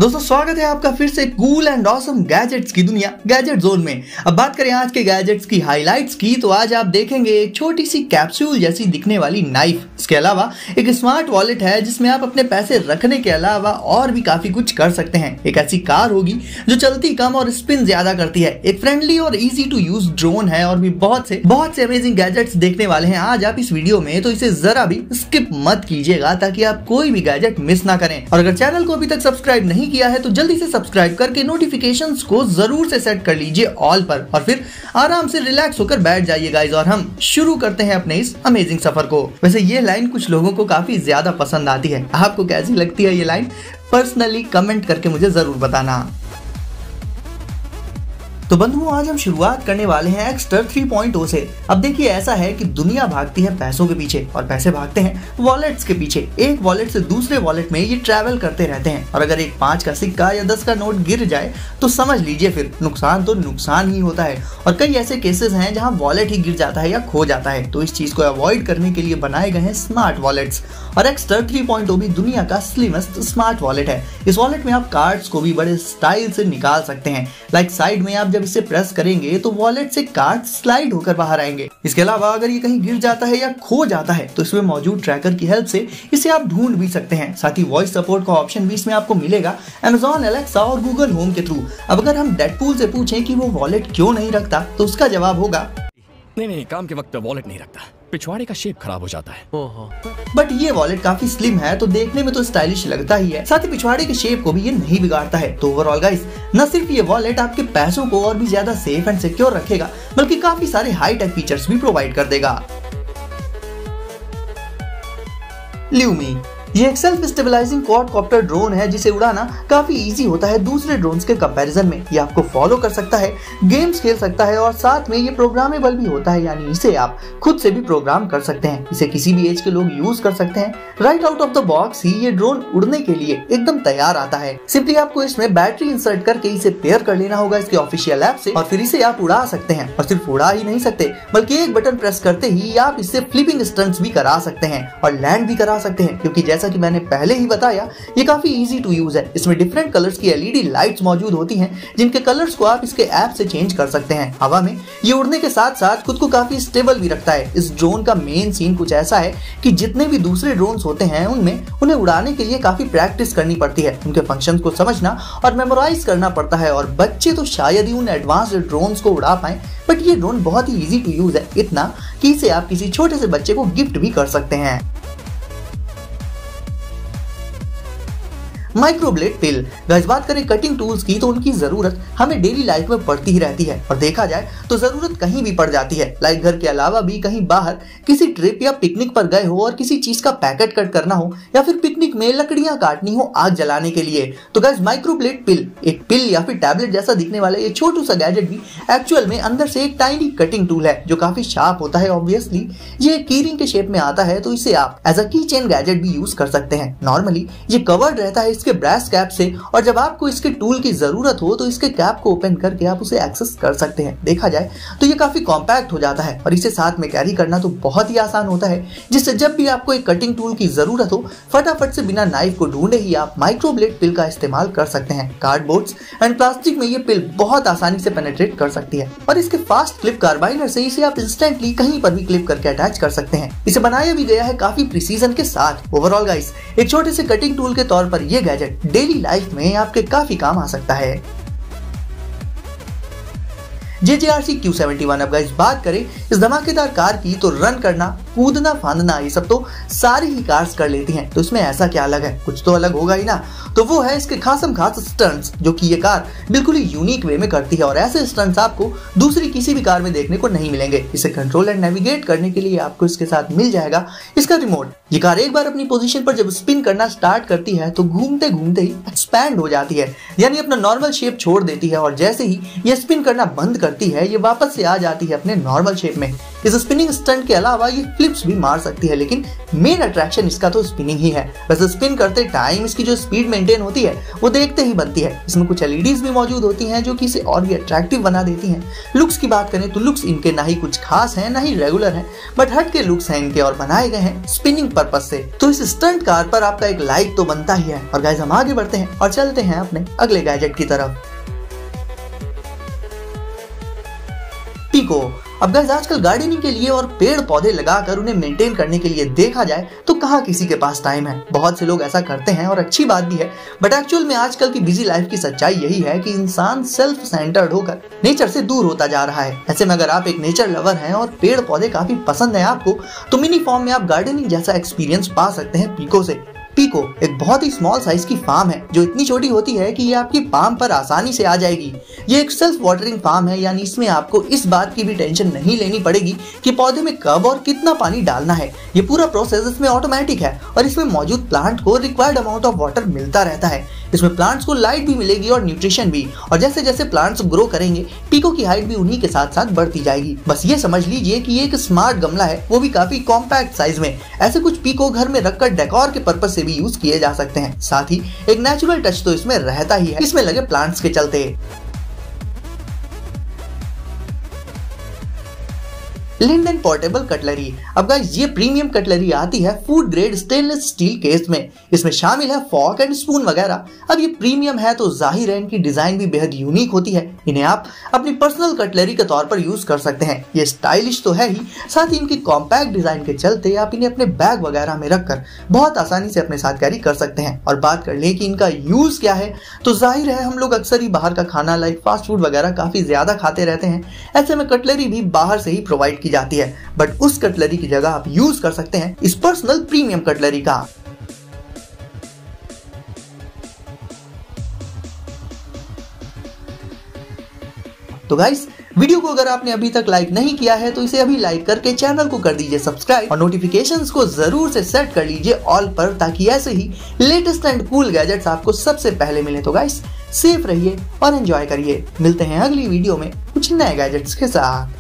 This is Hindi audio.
दोस्तों स्वागत है आपका फिर से कूल एंड ऑसम गैजेट्स की दुनिया गैजेट जोन में। अब बात करें आज के गैजेट्स की हाइलाइट्स की, तो आज आप देखेंगे एक छोटी सी कैप्सूल जैसी दिखने वाली नाइफ। इसके अलावा एक स्मार्ट वॉलेट है जिसमें आप अपने पैसे रखने के अलावा और भी काफी कुछ कर सकते हैं। एक ऐसी कार होगी जो चलती कम और स्पिन ज्यादा करती है। एक फ्रेंडली और इजी टू यूज ड्रोन है और भी बहुत से अमेजिंग गैजेट्स देखने वाले हैं आज आप इस वीडियो में, तो इसे जरा भी स्किप मत कीजिएगा ताकि आप कोई भी गैजेट मिस ना करें। और अगर चैनल को अभी तक सब्सक्राइब नहीं किया है तो जल्दी से सब्सक्राइब करके नोटिफिकेशंस को जरूर से सेट कर लीजिए ऑल पर, और फिर आराम से रिलैक्स होकर बैठ जाइए गाइस, और हम शुरू करते हैं अपने इस अमेजिंग सफर को। वैसे ये लाइन कुछ लोगों को काफी ज्यादा पसंद आती है, आपको कैसी लगती है ये लाइन पर्सनली कमेंट करके मुझे जरूर बताना। तो बंधुओं आज हम शुरुआत करने वाले हैं एक्स्टर 3.0 से। अब देखिए ऐसा है कि दुनिया भागती है पैसों के पीछे और पैसे भागते हैं वॉलेट्स के पीछे। एक वॉलेट से दूसरे वॉलेट में ये ट्रैवल करते रहते हैं, और अगर एक 5 का सिक्का या 10 का नोट गिर जाए तो समझ लीजिए फिर नुकसान तो नुकसान ही होता है। और कई ऐसे केसेस हैं जहां वॉलेट ही गिर जाता है या खो जाता है, तो इस चीज को अवॉइड करने के लिए बनाए गए हैं स्मार्ट वॉलेट्स। और एक्स्टर 3.0 भी दुनिया का स्लिमेस्ट स्मार्ट वॉलेट है। इस वॉलेट में आप कार्ड्स को भी बड़े स्टाइल से निकाल सकते हैं। लाइक साइड में आप जब इसे प्रेस करेंगे तो वॉलेट से कार्ड स्लाइड होकर बाहर आएंगे। इसके अलावा अगर ये कहीं गिर जाता है या खो जाता है तो इसमें मौजूद ट्रैकर की हेल्प से इसे आप ढूंढ भी सकते हैं। साथ ही वॉइस सपोर्ट का ऑप्शन भी इसमें आपको मिलेगा Amazon Alexa और Google Home के थ्रू। अब अगर हम डेडपूल से पूछें कि वो वॉलेट क्यों नहीं रखता तो उसका जवाब होगा नहीं, काम के वक्त वॉलेट नहीं रखता, पिछवाड़े का शेप खराब हो जाता है। बट ये वॉलेट काफी स्लिम है तो देखने में तो स्टाइलिश लगता ही है, साथ ही पिछवाड़े के शेप को भी ये नहीं बिगाड़ता है। तो ओवरऑल गाइस न सिर्फ ये वॉलेट आपके पैसों को और भी ज्यादा सेफ एंड सिक्योर रखेगा, बल्कि काफी सारे हाई टेक फीचर्स भी प्रोवाइड कर देगा। ल्यूमी ये एक सेल्फ स्टेबलाइजिंग क्वाडकॉप्टर ड्रोन है जिसे उड़ाना काफी इजी होता है दूसरे ड्रोन्स के कंपैरिजन में। ये आपको फॉलो कर सकता है, गेम्स खेल सकता है और साथ में ये प्रोग्रामेबल भी होता है, यानी इसे आप खुद से भी प्रोग्राम कर सकते हैं। इसे किसी भी एज के लोग यूज कर सकते हैं। Right out of the box ही ये ड्रोन उड़ने के लिए एकदम तैयार आता है। सिंपली आपको इसमें बैटरी इंसर्ट करके इसे पेयर कर लेना होगा इसके ऑफिशियल ऐप से, और फिर इसे आप उड़ा सकते हैं। और सिर्फ उड़ा ही नहीं सकते बल्कि एक बटन प्रेस करते ही आप इससे फ्लिपिंग स्टंट्स भी करा सकते हैं और लैंड भी करा सकते हैं, क्योंकि जैसा कि मैंने पहले ही बताया ये काफी इजी टू यूज है। इसमें डिफरेंट कलर्स की एलईडी लाइट्स मौजूद होती हैं जिनके कलर्स को आप इसके ऐप से चेंज कर सकते हैं। हवा में ये उड़ने के साथ साथ खुद को काफी स्टेबल भी रखता है। इस ड्रोन का मेन सीन कुछ ऐसा है कि जितने भी दूसरे ड्रोन्स होते हैं उन्हें उड़ाने के लिए काफी प्रैक्टिस करनी पड़ती है, उनके फंक्शंस को समझना और मेमोराइज करना पड़ता है। और बच्चे तो शायद ही उन एडवांस्ड ड्रोन्स को उड़ा पाए, बट ये ड्रोन बहुत ही इजी टू यूज है, इतना कि इसे आप किसी छोटे से बच्चे को गिफ्ट भी कर सकते हैं। माइक्रोब्लेड पिल गाइस, बात करें कटिंग टूल्स की तो उनकी जरूरत हमें डेली लाइफ में पड़ती ही रहती है, और देखा जाए तो जरूरत कहीं भी पड़ जाती है। लाइक घर के अलावा भी कहीं बाहर किसी ट्रिप या पिकनिक पर गए हो और किसी चीज का पैकेट कट करना हो, या फिर पिकनिक में लकड़ियां काटनी हो आग जलाने के लिए, तो गाइस माइक्रोब्लेड पिल एक पिल या फिर टैबलेट जैसा दिखने वाला ये छोटू सा गैजेट भी एक्चुअल में अंदर से एक टाइनी कटिंग टूल है जो काफी शार्प होता है। ऑब्वियसली ये कीरिंग के शेप में आता है, तो इसे आप एज अ की चेन गैजेट भी यूज कर सकते हैं। नॉर्मली ये कवर्ड रहता है इसके ब्रास कैप से, और जब आपको इसके टूल की जरूरत हो तो इसके कैप को ओपन करके आप उसे एक्सेस कर सकते हैं। देखा जाए तो ये काफी कॉम्पैक्ट हो जाता है और इसे साथ में कैरी करना तो बहुत ही आसान होता है, जिससे जब भी आपको एक कटिंग टूल की जरूरत हो फटाफट से बिना नाइफ को ढूंढे ही आप माइक्रोब्लेड पिल का इस्तेमाल कर सकते हैं। कार्डबोर्ड्स एंड प्लास्टिक में ये पिल बहुत आसानी से पेनिट्रेट कर सकती है, और इसके फास्ट क्लिप कार्बाइनर से इसे आप इंस्टेंटली कहीं पर भी क्लिप करके अटैच कर सकते हैं। इसे बनाया भी गया है काफी प्रिसीजन के साथ। ओवरऑल गाइस एक छोटे से कटिंग टूल के तौर पर यह गैजेट डेली लाइफ में आपके काफी काम आ सकता है। JJRC Q71। अब गाइस बात करें इस धमाकेदार कार की तो रन करना, कूदना, फांदना ये सब तो सारी ही कार्स कर लेती हैं, तो इसमें ऐसा क्या अलग है? कुछ तो अलग होगा ही ना। तो वो है इसके खासम खास स्टंट्स, जो कि ये कार बिल्कुल ही यूनिक वे में करती है, और ऐसे स्टंट्स आपको दूसरी किसी भी कार में देखने को नहीं मिलेंगे। इसे कंट्रोल एंड नेविगेट करने के लिए आपको इसके साथ मिल जाएगा इसका रिमोट। ये कार एक बार अपनी पोजीशन पर जब स्पिन करना स्टार्ट करती है तो घूमते घूमते ही एक्सपैंड हो जाती है, यानी अपना नॉर्मल शेप छोड़ देती है, और जैसे ही ये स्पिन करना बंद करती है ये वापस से आ जाती है अपने नॉर्मल शेप में। इस स्पिनिंग स्टंट के अलावा ये फ्लिप्स भी मार सकती है, लेकिन मेन अट्रैक्शन इसका तो स्पिनिंग ही है। वैसे स्पिन करते टाइम इसकी जो स्पीड मेंटेन होती है वो देखते ही बनती है। इसमें कुछ एलईडीज भी मौजूद होती हैं जो कि इसे और भी अट्रैक्टिव बना देती हैं। लुक्स की बात करें तो लुक्स इनके ना ही कुछ खास हैं ना ही रेगुलर हैं, बट हट के लुक्स हैं इनके और बनाए गए हैं स्पिनिंग पर्पस से। तो इस स्टंट कार पर आपका एक लाइक तो बनता ही है। और गाइस हम आगे बढ़ते हैं और चलते हैं अपने अगले गैजेट की तरफ, पीको। अब गाइस आजकल गार्डनिंग के लिए और पेड़ पौधे लगाकर उन्हें मेंटेन करने के लिए देखा जाए तो कहाँ किसी के पास टाइम है। बहुत से लोग ऐसा करते हैं और अच्छी बात भी है, बट एक्चुअल में आजकल की बिजी लाइफ की सच्चाई यही है कि इंसान सेल्फ सेंटर्ड होकर नेचर से दूर होता जा रहा है। ऐसे में अगर आप एक नेचर लवर हैं और पेड़ पौधे काफी पसंद है आपको, तो मिनी फॉर्म में आप गार्डनिंग जैसा एक्सपीरियंस पा सकते हैं पीको से। पीको एक बहुत ही स्मॉल साइज की फार्म है जो इतनी छोटी होती है कि ये आपकी पाम पर आसानी से आ जाएगी। ये एक सेल्फ वाटरिंग फार्म है, यानी इसमें आपको इस बात की भी टेंशन नहीं लेनी पड़ेगी कि पौधे में कब और कितना पानी डालना है। ये पूरा प्रोसेस इसमें ऑटोमेटिक है और इसमें मौजूद प्लांट को रिक्वायर्ड अमाउंट ऑफ वाटर मिलता रहता है। इसमें प्लांट्स को लाइट भी मिलेगी और न्यूट्रिशन भी, और जैसे जैसे प्लांट्स ग्रो करेंगे पीको की हाइट भी उन्हीं के साथ साथ बढ़ती जाएगी। बस ये समझ लीजिए कि ये एक स्मार्ट गमला है, वो भी काफी कॉम्पैक्ट साइज में। ऐसे कुछ पीको घर में रखकर डेकोर के पर्पस से भी यूज किए जा सकते हैं। साथ ही एक नेचुरल टच तो इसमें रहता ही है इसमें लगे प्लांट्स के चलते। Linden portable cutlery. अब गाइस ये प्रीमियम कटलरी आती है food grade stainless steel case में। इसमें शामिल है फॉर्क एंड स्पून वगैरह। अब ये प्रीमियम है तो जाहिर है इनकी डिजाइन भी बेहद यूनिक होती है। इन्हें आप अपनी पर्सनल कटलरी के तौर पर यूज कर सकते हैं। ये स्टाइलिश तो है ही, साथ ही इनकी कॉम्पैक्ट डिजाइन के चलते आप इन्हें अपने बैग वगैरह में रखकर बहुत आसानी से अपने साथ कैरी कर सकते हैं। और बात कर लें कि इनका यूज क्या है, तो जाहिर है हम लोग अक्सर ही बाहर का खाना लाइक फास्ट फूड वगैरह काफी ज्यादा खाते रहते हैं। ऐसे में कटलरी भी बाहर से ही प्रोवाइड जाती है, बट उस कटलरी की जगह आप यूज कर सकते हैं इस पर्सनल प्रीमियम कटलरी का। तो गाइस वीडियो को अगर आपने अभी तक लाइक नहीं किया है तो इसे अभी लाइक करके चैनल को कर दीजिए सब्सक्राइब और नोटिफिकेशंस को जरूर से सेट कर लीजिए ऑल पर, ताकि ऐसे ही लेटेस्ट एंड कूल गैजेट्स आपको सबसे पहले मिले। तो गाइस सेफ रहिए और एंजॉय करिए। मिलते हैं अगली वीडियो में कुछ नए गैजेट्स के साथ।